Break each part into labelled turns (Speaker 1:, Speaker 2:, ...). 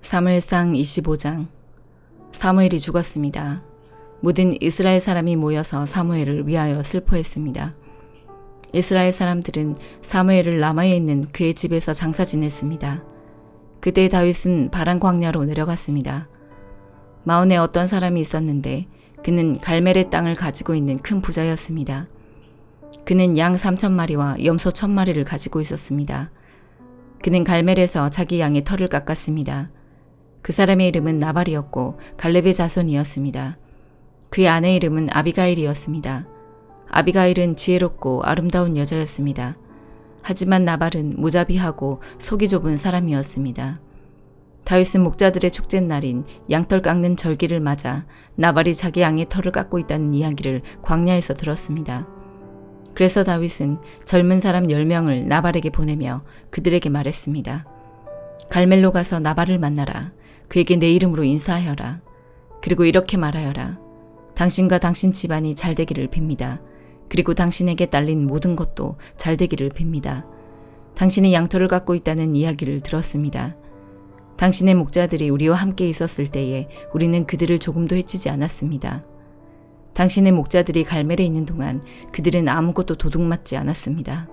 Speaker 1: 사무엘상 25장. 사무엘이 죽었습니다. 모든 이스라엘 사람이 모여서 사무엘을 위하여 슬퍼했습니다. 이스라엘 사람들은 사무엘을 라마에 있는 그의 집에서 장사 지냈습니다. 그때 다윗은 바란 광야로 내려갔습니다. 마온에 어떤 사람이 있었는데 그는 갈멜의 땅을 가지고 있는 큰 부자였습니다. 그는 양 3,000마리와 염소 1,000마리를 가지고 있었습니다. 그는 갈멜에서 자기 양의 털을 깎았습니다. 그 사람의 이름은 나발이었고 갈렙의 자손이었습니다. 그의 아내 이름은 아비가일이었습니다. 아비가일은 지혜롭고 아름다운 여자였습니다. 하지만 나발은 무자비하고 속이 좁은 사람이었습니다. 다윗은 목자들의 축제날인 양털 깎는 절기를 맞아 나발이 자기 양의 털을 깎고 있다는 이야기를 광야에서 들었습니다. 그래서 다윗은 젊은 사람 10명을 나발에게 보내며 그들에게 말했습니다. 갈멜로 가서 나발을 만나라. 그에게 내 이름으로 인사하여라. 그리고 이렇게 말하여라. 당신과 당신 집안이 잘되기를 빕니다. 그리고 당신에게 딸린 모든 것도 잘되기를 빕니다. 당신이 양털을 깎고 있다는 이야기를 들었습니다. 당신의 목자들이 우리와 함께 있었을 때에 우리는 그들을 조금도 해치지 않았습니다. 당신의 목자들이 갈멜에 있는 동안 그들은 아무것도 도둑맞지 않았습니다.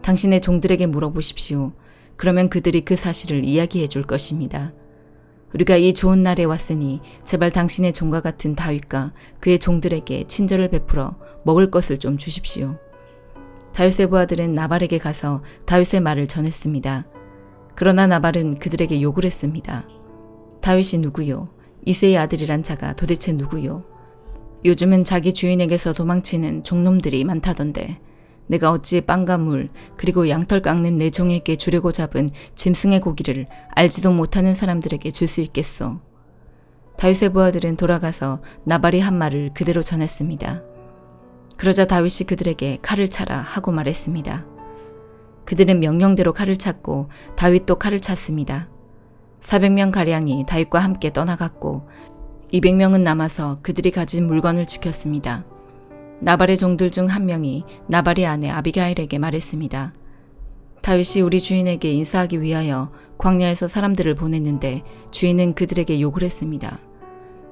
Speaker 1: 당신의 종들에게 물어보십시오. 그러면 그들이 그 사실을 이야기해 줄 것입니다. 우리가 이 좋은 날에 왔으니 제발 당신의 종과 같은 다윗과 그의 종들에게 친절을 베풀어 먹을 것을 좀 주십시오. 다윗의 부하들은 나발에게 가서 다윗의 말을 전했습니다. 그러나 나발은 그들에게 욕을 했습니다. 다윗이 누구요? 이새의 아들이란 자가 도대체 누구요? 요즘은 자기 주인에게서 도망치는 종놈들이 많다던데 내가 어찌 빵과 물 그리고 양털 깎는 내 종에게 주려고 잡은 짐승의 고기를 알지도 못하는 사람들에게 줄 수 있겠소. 다윗의 부하들은 돌아가서 나발이 한 말을 그대로 전했습니다. 그러자 다윗이 그들에게 칼을 차라 하고 말했습니다. 그들은 명령대로 칼을 찼고 다윗도 칼을 찼습니다. 400명가량이 다윗과 함께 떠나갔고 200명은 남아서 그들이 가진 물건을 지켰습니다. 나발의 종들 중 한 명이 나발의 아내 아비가일에게 말했습니다. 다윗이 우리 주인에게 인사하기 위하여 광야에서 사람들을 보냈는데 주인은 그들에게 욕을 했습니다.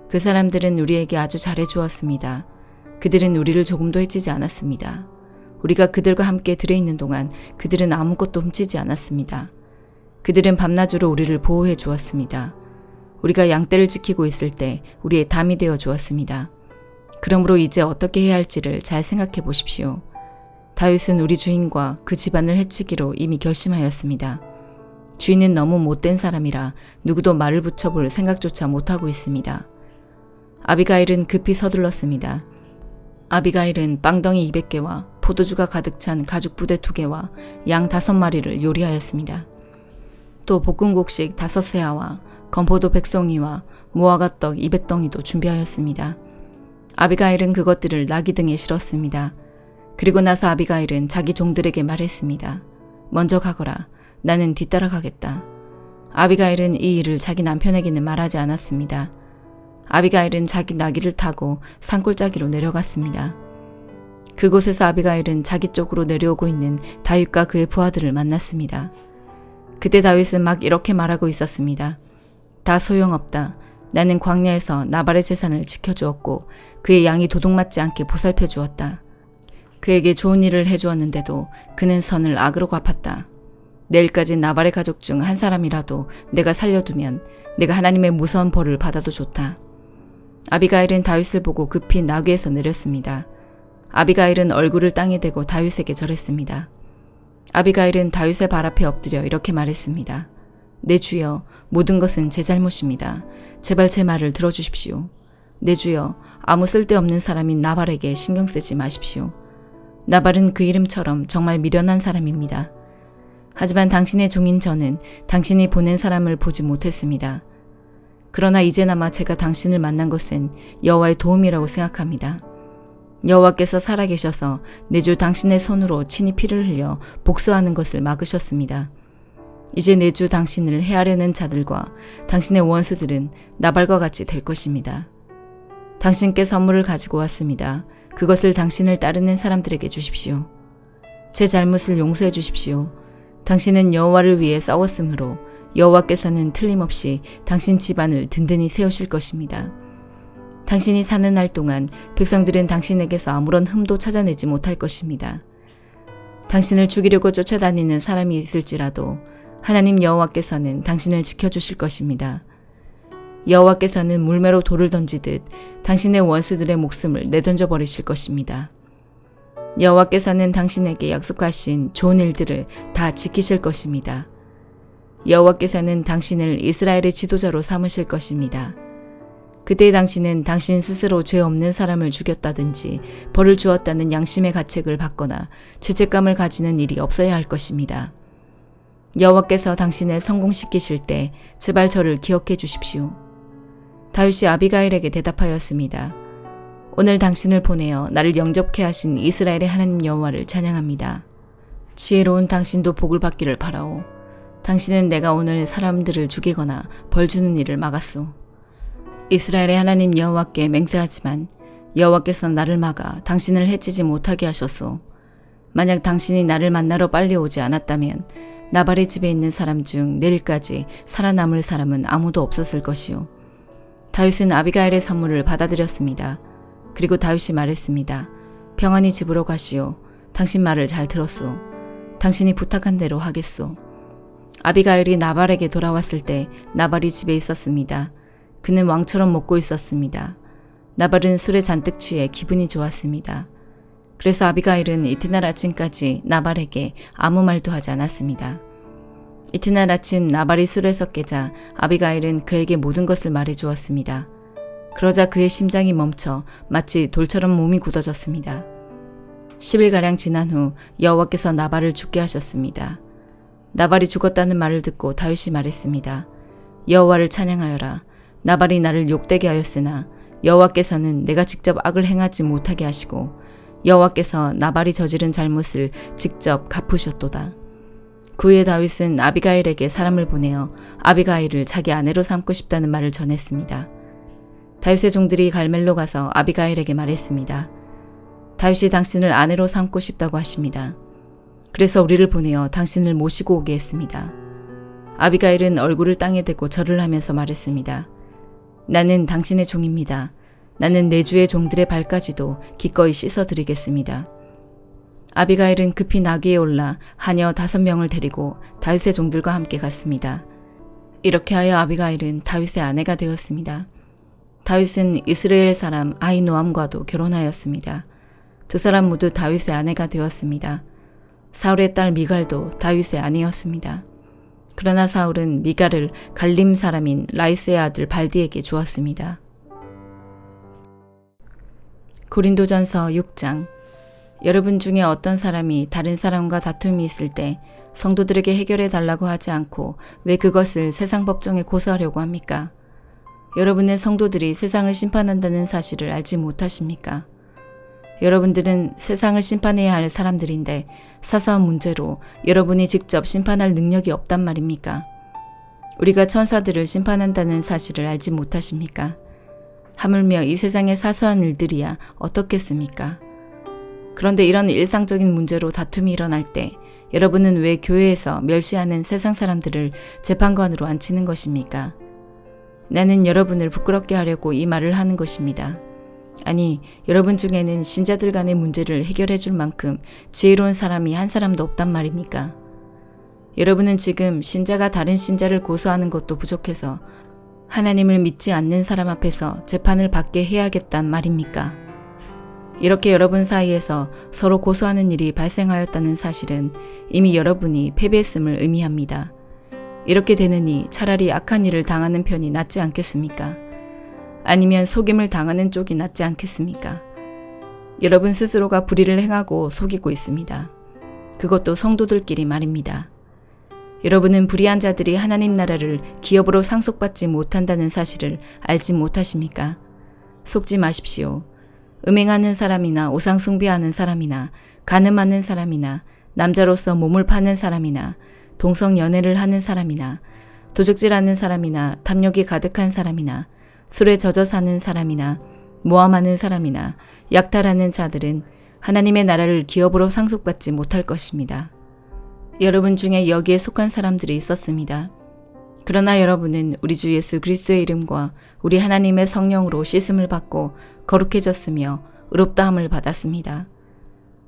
Speaker 1: 그 사람들은 우리에게 아주 잘해 주었습니다. 그들은 우리를 조금도 해치지 않았습니다. 우리가 그들과 함께 들에 있는 동안 그들은 아무것도 훔치지 않았습니다. 그들은 밤낮으로 우리를 보호해 주었습니다. 우리가 양떼를 지키고 있을 때 우리의 담이 되어 주었습니다. 그러므로 이제 어떻게 해야 할지를 잘 생각해 보십시오. 다윗은 우리 주인과 그 집안을 해치기로 이미 결심하였습니다. 주인은 너무 못된 사람이라 누구도 말을 붙여볼 생각조차 못하고 있습니다. 아비가일은 급히 서둘렀습니다. 아비가일은 빵덩이 200개와 포도주가 가득 찬 가죽 부대 2개와 양 5마리를 요리하였습니다. 또 볶음곡식 5세아와 건포도 100송이와 무화과떡 200덩이도 준비하였습니다. 아비가일은 그것들을 나귀 등에 실었습니다. 그리고 나서 아비가일은 자기 종들에게 말했습니다. 먼저 가거라. 나는 뒤따라 가겠다. 아비가일은 이 일을 자기 남편에게는 말하지 않았습니다. 아비가일은 자기 나귀를 타고 산골짜기로 내려갔습니다. 그곳에서 아비가일은 자기 쪽으로 내려오고 있는 다윗과 그의 부하들을 만났습니다. 그때 다윗은 막 이렇게 말하고 있었습니다. 다 소용없다. 나는 광야에서 나발의 재산을 지켜주었고 그의 양이 도둑맞지 않게 보살펴 주었다. 그에게 좋은 일을 해주었는데도 그는 선을 악으로 갚았다. 내일까지 나발의 가족 중 한 사람이라도 내가 살려두면 내가 하나님의 무서운 벌을 받아도 좋다. 아비가일은 다윗을 보고 급히 나귀에서 내렸습니다. 아비가일은 얼굴을 땅에 대고 다윗에게 절했습니다. 아비가일은 다윗의 발 앞에 엎드려 이렇게 말했습니다. 내 주여, 모든 것은 제 잘못입니다. 제발 제 말을 들어주십시오. 내 주여, 아무 쓸데없는 사람인 나발에게 신경 쓰지 마십시오. 나발은 그 이름처럼 정말 미련한 사람입니다. 하지만 당신의 종인 저는 당신이 보낸 사람을 보지 못했습니다. 그러나 이제나마 제가 당신을 만난 것은 여호와의 도움이라고 생각합니다. 여호와께서 살아계셔서 내 주 당신의 손으로 친히 피를 흘려 복수하는 것을 막으셨습니다. 이제 내 주 당신을 해하려는 자들과 당신의 원수들은 나발과 같이 될 것입니다. 당신께 선물을 가지고 왔습니다. 그것을 당신을 따르는 사람들에게 주십시오. 제 잘못을 용서해 주십시오. 당신은 여호와를 위해 싸웠으므로 여호와께서는 틀림없이 당신 집안을 든든히 세우실 것입니다. 당신이 사는 날 동안 백성들은 당신에게서 아무런 흠도 찾아내지 못할 것입니다. 당신을 죽이려고 쫓아다니는 사람이 있을지라도 하나님 여호와께서는 당신을 지켜주실 것입니다. 여호와께서는 물매로 돌을 던지듯 당신의 원수들의 목숨을 내던져 버리실 것입니다. 여호와께서는 당신에게 약속하신 좋은 일들을 다 지키실 것입니다. 여호와께서는 당신을 이스라엘의 지도자로 삼으실 것입니다. 그때 당신은 당신 스스로 죄 없는 사람을 죽였다든지 벌을 주었다는 양심의 가책을 받거나 죄책감을 가지는 일이 없어야 할 것입니다. 여호와께서 당신을 성공시키실 때 제발 저를 기억해 주십시오. 다윗이 아비가일에게 대답하였습니다. 오늘 당신을 보내어 나를 영접케 하신 이스라엘의 하나님 여호와를 찬양합니다. 지혜로운 당신도 복을 받기를 바라오. 당신은 내가 오늘 사람들을 죽이거나 벌 주는 일을 막았소. 이스라엘의 하나님 여호와께 맹세하지만 여호와께서 나를 막아 당신을 해치지 못하게 하셨소. 만약 당신이 나를 만나러 빨리 오지 않았다면 나발의 집에 있는 사람 중 내일까지 살아남을 사람은 아무도 없었을 것이요. 다윗은 아비가일의 선물을 받아들였습니다. 그리고 다윗이 말했습니다. 평안히 집으로 가시오. 당신 말을 잘 들었소. 당신이 부탁한 대로 하겠소. 아비가일이 나발에게 돌아왔을 때 나발이 집에 있었습니다. 그는 왕처럼 먹고 있었습니다. 나발은 술에 잔뜩 취해 기분이 좋았습니다. 그래서 아비가일은 이튿날 아침까지 나발에게 아무 말도 하지 않았습니다. 이튿날 아침 나발이 술에서 깨자 아비가일은 그에게 모든 것을 말해 주었습니다. 그러자 그의 심장이 멈춰 마치 돌처럼 몸이 굳어졌습니다. 10일가량 지난 후 여호와께서 나발을 죽게 하셨습니다. 나발이 죽었다는 말을 듣고 다윗이 말했습니다. 여호와를 찬양하여라. 나발이 나를 욕되게 하였으나 여호와께서는 내가 직접 악을 행하지 못하게 하시고 여호와께서 나발이 저지른 잘못을 직접 갚으셨도다. 그 후에 다윗은 아비가일에게 사람을 보내어 아비가일을 자기 아내로 삼고 싶다는 말을 전했습니다. 다윗의 종들이 갈멜로 가서 아비가일에게 말했습니다. 다윗이 당신을 아내로 삼고 싶다고 하십니다. 그래서 우리를 보내어 당신을 모시고 오게 했습니다. 아비가일은 얼굴을 땅에 대고 절을 하면서 말했습니다. 나는 당신의 종입니다. 나는 내 주의 종들의 발까지도 기꺼이 씻어드리겠습니다. 아비가일은 급히 나귀에 올라 하녀 5명을 데리고 다윗의 종들과 함께 갔습니다. 이렇게 하여 아비가일은 다윗의 아내가 되었습니다. 다윗은 이스라엘 사람 아히노암과도 결혼하였습니다. 두 사람 모두 다윗의 아내가 되었습니다. 사울의 딸 미갈도 다윗의 아내였습니다. 그러나 사울은 미갈을 갈림 사람인 라이스의 아들 발디에게 주었습니다. 고린도전서 6장. 여러분 중에 어떤 사람이 다른 사람과 다툼이 있을 때 성도들에게 해결해 달라고 하지 않고 왜 그것을 세상 법정에 고소하려고 합니까? 여러분의 성도들이 세상을 심판한다는 사실을 알지 못하십니까? 여러분들은 세상을 심판해야 할 사람들인데 사소한 문제로 여러분이 직접 심판할 능력이 없단 말입니까? 우리가 천사들을 심판한다는 사실을 알지 못하십니까? 하물며 이 세상의 사소한 일들이야 어떻겠습니까? 그런데 이런 일상적인 문제로 다툼이 일어날 때 여러분은 왜 교회에서 멸시하는 세상 사람들을 재판관으로 앉히는 것입니까? 나는 여러분을 부끄럽게 하려고 이 말을 하는 것입니다. 아니, 여러분 중에는 신자들 간의 문제를 해결해 줄 만큼 지혜로운 사람이 한 사람도 없단 말입니까? 여러분은 지금 신자가 다른 신자를 고소하는 것도 부족해서 하나님을 믿지 않는 사람 앞에서 재판을 받게 해야겠단 말입니까? 이렇게 여러분 사이에서 서로 고소하는 일이 발생하였다는 사실은 이미 여러분이 패배했음을 의미합니다. 이렇게 되느니 차라리 악한 일을 당하는 편이 낫지 않겠습니까? 아니면 속임을 당하는 쪽이 낫지 않겠습니까? 여러분 스스로가 불의를 행하고 속이고 있습니다. 그것도 성도들끼리 말입니다. 여러분은 불의한 자들이 하나님 나라를 기업으로 상속받지 못한다는 사실을 알지 못하십니까? 속지 마십시오. 음행하는 사람이나 우상 숭배하는 사람이나 간음하는 사람이나 남자로서 몸을 파는 사람이나 동성 연애를 하는 사람이나 도적질하는 사람이나 탐욕이 가득한 사람이나 술에 젖어 사는 사람이나 모함하는 사람이나 약탈하는 자들은 하나님의 나라를 기업으로 상속받지 못할 것입니다. 여러분 중에 여기에 속한 사람들이 있었습니다. 그러나 여러분은 우리 주 예수 그리스도의 이름과 우리 하나님의 성령으로 씻음을 받고 거룩해졌으며 의롭다함을 받았습니다.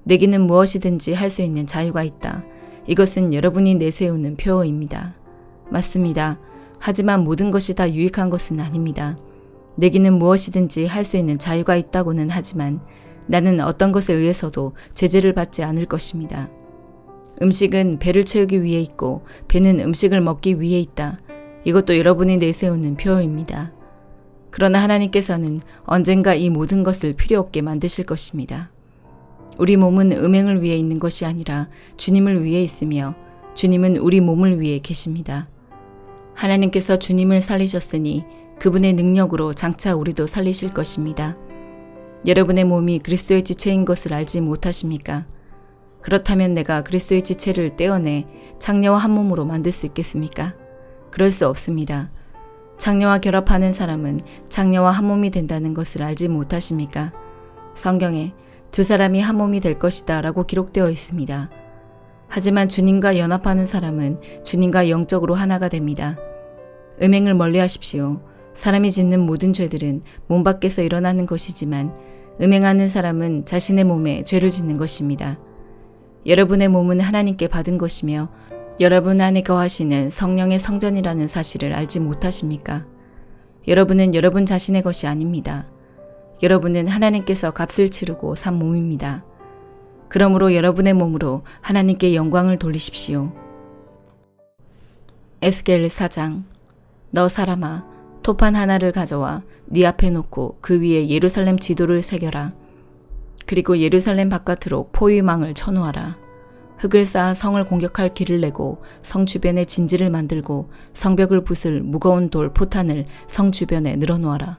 Speaker 1: 내게는 무엇이든지 할 수 있는 자유가 있다. 이것은 여러분이 내세우는 표어입니다. 맞습니다. 하지만 모든 것이 다 유익한 것은 아닙니다. 내게는 무엇이든지 할 수 있는 자유가 있다고는 하지만 나는 어떤 것에 의해서도 제재를 받지 않을 것입니다. 음식은 배를 채우기 위해 있고 배는 음식을 먹기 위해 있다. 이것도 여러분이 내세우는 표어입니다. 그러나 하나님께서는 언젠가 이 모든 것을 필요 없게 만드실 것입니다. 우리 몸은 음행을 위해 있는 것이 아니라 주님을 위해 있으며 주님은 우리 몸을 위해 계십니다. 하나님께서 주님을 살리셨으니 그분의 능력으로 장차 우리도 살리실 것입니다. 여러분의 몸이 그리스도의 지체인 것을 알지 못하십니까? 그렇다면 내가 그리스도의 지체를 떼어내 장녀와 한 몸으로 만들 수 있겠습니까? 그럴 수 없습니다. 장녀와 결합하는 사람은 장녀와 한 몸이 된다는 것을 알지 못하십니까? 성경에 두 사람이 한 몸이 될 것이다 라고 기록되어 있습니다. 하지만 주님과 연합하는 사람은 주님과 영적으로 하나가 됩니다. 음행을 멀리하십시오. 사람이 짓는 모든 죄들은 몸 밖에서 일어나는 것이지만 음행하는 사람은 자신의 몸에 죄를 짓는 것입니다. 여러분의 몸은 하나님께 받은 것이며 여러분 안에 거하시는 성령의 성전이라는 사실을 알지 못하십니까? 여러분은 여러분 자신의 것이 아닙니다. 여러분은 하나님께서 값을 치르고 산 몸입니다. 그러므로 여러분의 몸으로 하나님께 영광을 돌리십시오. 에스겔 4장. 너 사람아, 토판 하나를 가져와 네 앞에 놓고 그 위에 예루살렘 지도를 새겨라. 그리고 예루살렘 바깥으로 포위망을 쳐놓아라. 흙을 쌓아 성을 공격할 길을 내고 성 주변에 진지를 만들고 성벽을 부술 무거운 돌 포탄을 성 주변에 늘어놓아라.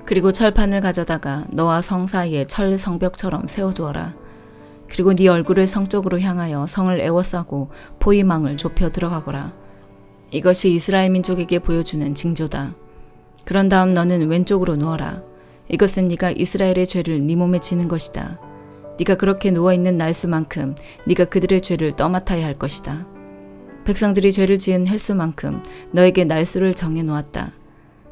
Speaker 1: 그리고 철판을 가져다가 너와 성 사이에 철 성벽처럼 세워두어라. 그리고 네 얼굴을 성 쪽으로 향하여 성을 에워싸고 포위망을 좁혀 들어가거라. 이것이 이스라엘 민족에게 보여주는 징조다. 그런 다음 너는 왼쪽으로 누워라. 이것은 네가 이스라엘의 죄를 네 몸에 지는 것이다. 네가 그렇게 누워있는 날수만큼 네가 그들의 죄를 떠맡아야 할 것이다. 백성들이 죄를 지은 횟수만큼 너에게 날수를 정해놓았다.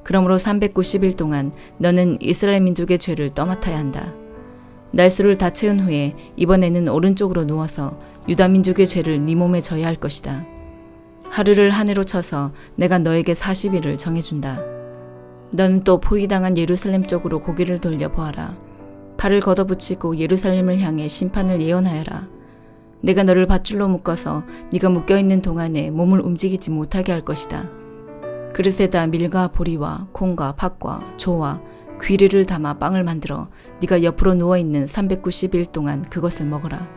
Speaker 1: 그러므로 390일 동안 너는 이스라엘 민족의 죄를 떠맡아야 한다. 날수를 다 채운 후에 이번에는 오른쪽으로 누워서 유다 민족의 죄를 네 몸에 져야 할 것이다. 하루를 한 해로 쳐서 내가 너에게 40일을 정해준다. 너는 또 포위당한 예루살렘 쪽으로 고개를 돌려 보아라. 팔을 걷어붙이고 예루살렘을 향해 심판을 예언하여라. 내가 너를 밧줄로 묶어서 네가 묶여있는 동안에 몸을 움직이지 못하게 할 것이다. 그릇에다 밀과 보리와 콩과 팥과 조와 귀리를 담아 빵을 만들어 네가 옆으로 누워있는 390일 동안 그것을 먹어라.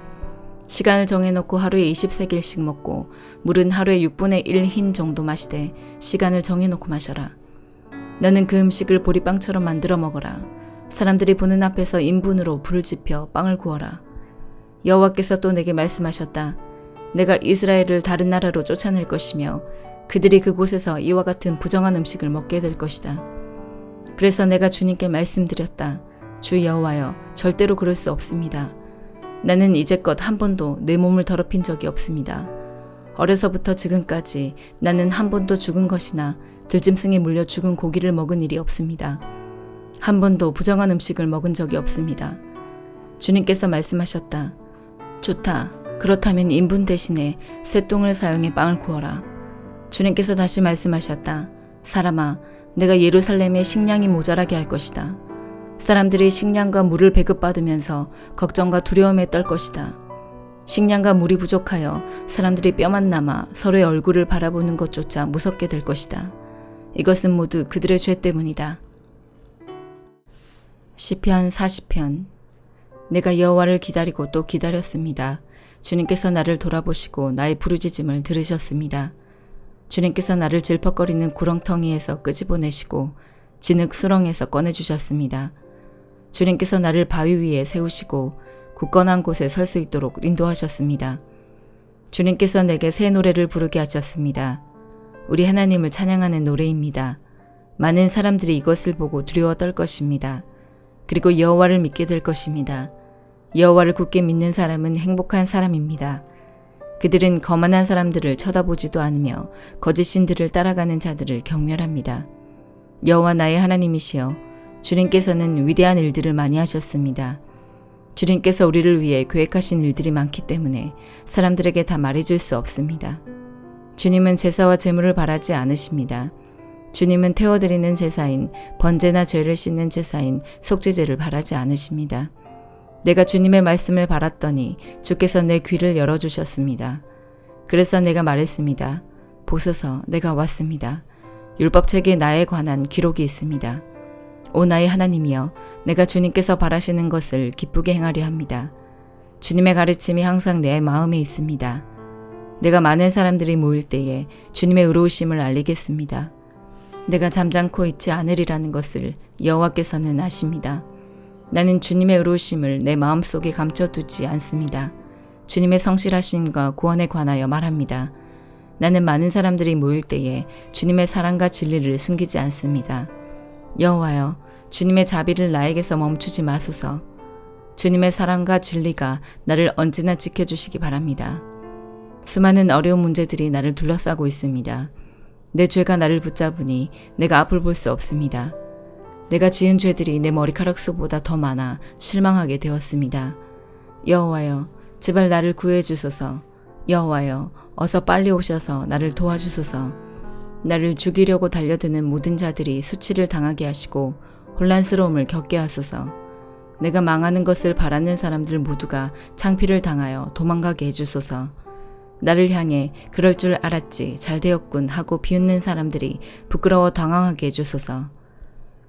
Speaker 1: 시간을 정해놓고 하루에 20세겔씩 먹고 물은 하루에 6분의 1 흰 정도 마시되 시간을 정해놓고 마셔라. 너는 그 음식을 보리빵처럼 만들어 먹어라. 사람들이 보는 앞에서 인분으로 불을 지펴 빵을 구워라. 여호와께서 또 내게 말씀하셨다. 내가 이스라엘을 다른 나라로 쫓아낼 것이며 그들이 그곳에서 이와 같은 부정한 음식을 먹게 될 것이다. 그래서 내가 주님께 말씀드렸다. 주 여호와여, 절대로 그럴 수 없습니다. 나는 이제껏 한 번도 내 몸을 더럽힌 적이 없습니다. 어려서부터 지금까지 나는 한 번도 죽은 것이나 들짐승에 물려 죽은 고기를 먹은 일이 없습니다. 한 번도 부정한 음식을 먹은 적이 없습니다. 주님께서 말씀하셨다. 좋다. 그렇다면 인분 대신에 쇠똥을 사용해 빵을 구워라. 주님께서 다시 말씀하셨다. 사람아, 내가 예루살렘에 식량이 모자라게 할 것이다. 사람들이 식량과 물을 배급받으면서 걱정과 두려움에 떨 것이다. 식량과 물이 부족하여 사람들이 뼈만 남아 서로의 얼굴을 바라보는 것조차 무섭게 될 것이다. 이것은 모두 그들의 죄 때문이다. 시편 40편. 내가 여호와를 기다리고 또 기다렸습니다. 주님께서 나를 돌아보시고 나의 부르짖음을 들으셨습니다. 주님께서 나를 질퍽거리는 구렁텅이에서 끄집어내시고 진흙 수렁에서 꺼내주셨습니다. 주님께서 나를 바위 위에 세우시고 굳건한 곳에 설 수 있도록 인도하셨습니다. 주님께서 내게 새 노래를 부르게 하셨습니다. 우리 하나님을 찬양하는 노래입니다. 많은 사람들이 이것을 보고 두려워 떨 것입니다. 그리고 여호와를 믿게 될 것입니다. 여호와를 굳게 믿는 사람은 행복한 사람입니다. 그들은 거만한 사람들을 쳐다보지도 않으며 거짓 신들을 따라가는 자들을 경멸합니다. 여호와 나의 하나님이시여, 주님께서는 위대한 일들을 많이 하셨습니다. 주님께서 우리를 위해 계획하신 일들이 많기 때문에 사람들에게 다 말해줄 수 없습니다. 주님은 제사와 제물을 바라지 않으십니다. 주님은 태워드리는 제사인 번제나 죄를 씻는 제사인 속죄제를 바라지 않으십니다. 내가 주님의 말씀을 바랐더니 주께서 내 귀를 열어주셨습니다. 그래서 내가 말했습니다. 보소서, 내가 왔습니다. 율법책에 나에 관한 기록이 있습니다. 오 나의 하나님이여, 내가 주님께서 바라시는 것을 기쁘게 행하려 합니다. 주님의 가르침이 항상 내 마음에 있습니다. 내가 많은 사람들이 모일 때에 주님의 의로우심을 알리겠습니다. 내가 잠잠코 있지 않으리라는 것을 여호와께서는 아십니다. 나는 주님의 의로우심을 내 마음속에 감춰두지 않습니다. 주님의 성실하심과 구원에 관하여 말합니다. 나는 많은 사람들이 모일 때에 주님의 사랑과 진리를 숨기지 않습니다. 여호와여, 주님의 자비를 나에게서 멈추지 마소서. 주님의 사랑과 진리가 나를 언제나 지켜주시기 바랍니다. 수많은 어려운 문제들이 나를 둘러싸고 있습니다. 내 죄가 나를 붙잡으니 내가 앞을 볼 수 없습니다. 내가 지은 죄들이 내 머리카락 수보다 더 많아 실망하게 되었습니다. 여호와여, 제발 나를 구해 주소서. 여호와여, 어서 빨리 오셔서 나를 도와주소서. 나를 죽이려고 달려드는 모든 자들이 수치를 당하게 하시고 혼란스러움을 겪게 하소서. 내가 망하는 것을 바라는 사람들 모두가 창피를 당하여 도망가게 해주소서. 나를 향해 그럴 줄 알았지, 잘 되었군 하고 비웃는 사람들이 부끄러워 당황하게 해주소서.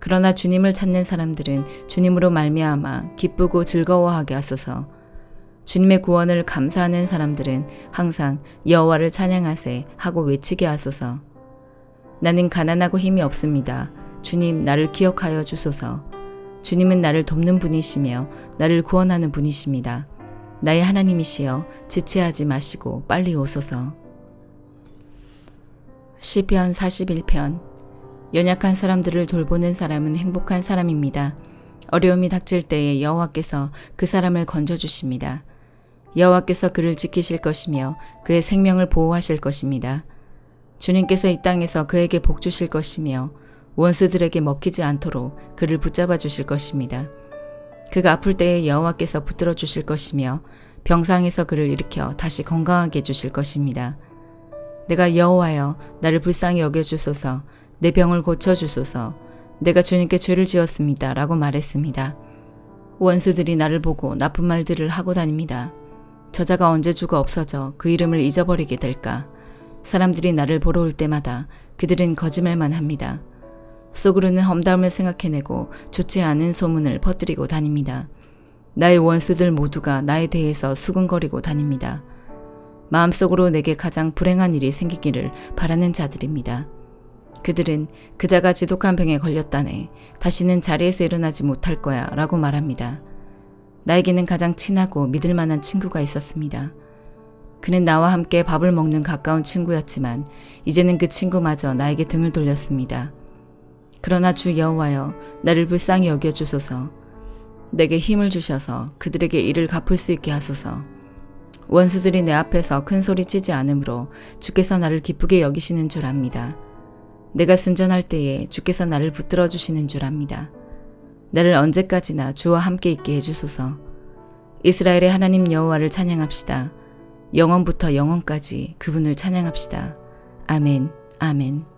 Speaker 1: 그러나 주님을 찾는 사람들은 주님으로 말미암아 기쁘고 즐거워하게 하소서. 주님의 구원을 감사하는 사람들은 항상 여호와를 찬양하세 하고 외치게 하소서. 나는 가난하고 힘이 없습니다. 주님, 나를 기억하여 주소서. 주님은 나를 돕는 분이시며 나를 구원하는 분이십니다. 나의 하나님이시여, 지체하지 마시고 빨리 오소서. 시편 41편. 연약한 사람들을 돌보는 사람은 행복한 사람입니다. 어려움이 닥칠 때에 여호와께서 그 사람을 건져주십니다. 여호와께서 그를 지키실 것이며 그의 생명을 보호하실 것입니다. 주님께서 이 땅에서 그에게 복 주실 것이며 원수들에게 먹히지 않도록 그를 붙잡아 주실 것입니다. 그가 아플 때에 여호와께서 붙들어 주실 것이며 병상에서 그를 일으켜 다시 건강하게 해주실 것입니다. 내가 여호와여, 나를 불쌍히 여겨주소서. 내 병을 고쳐주소서. 내가 주님께 죄를 지었습니다 라고 말했습니다. 원수들이 나를 보고 나쁜 말들을 하고 다닙니다. 저자가 언제 죽어 없어져 그 이름을 잊어버리게 될까? 사람들이 나를 보러 올 때마다 그들은 거짓말만 합니다. 속으로는 험담을 생각해내고 좋지 않은 소문을 퍼뜨리고 다닙니다. 나의 원수들 모두가 나에 대해서 수근거리고 다닙니다. 마음속으로 내게 가장 불행한 일이 생기기를 바라는 자들입니다. 그들은 그자가 지독한 병에 걸렸다네, 다시는 자리에서 일어나지 못할 거야 라고 말합니다. 나에게는 가장 친하고 믿을 만한 친구가 있었습니다. 그는 나와 함께 밥을 먹는 가까운 친구였지만 이제는 그 친구마저 나에게 등을 돌렸습니다. 그러나 주 여호와여, 나를 불쌍히 여겨주소서. 내게 힘을 주셔서 그들에게 이를 갚을 수 있게 하소서. 원수들이 내 앞에서 큰 소리 치지 않으므로 주께서 나를 기쁘게 여기시는 줄 압니다. 내가 순전할 때에 주께서 나를 붙들어 주시는 줄 압니다. 나를 언제까지나 주와 함께 있게 해주소서. 이스라엘의 하나님 여호와를 찬양합시다. 영원부터 영원까지 그분을 찬양합시다. 아멘, 아멘.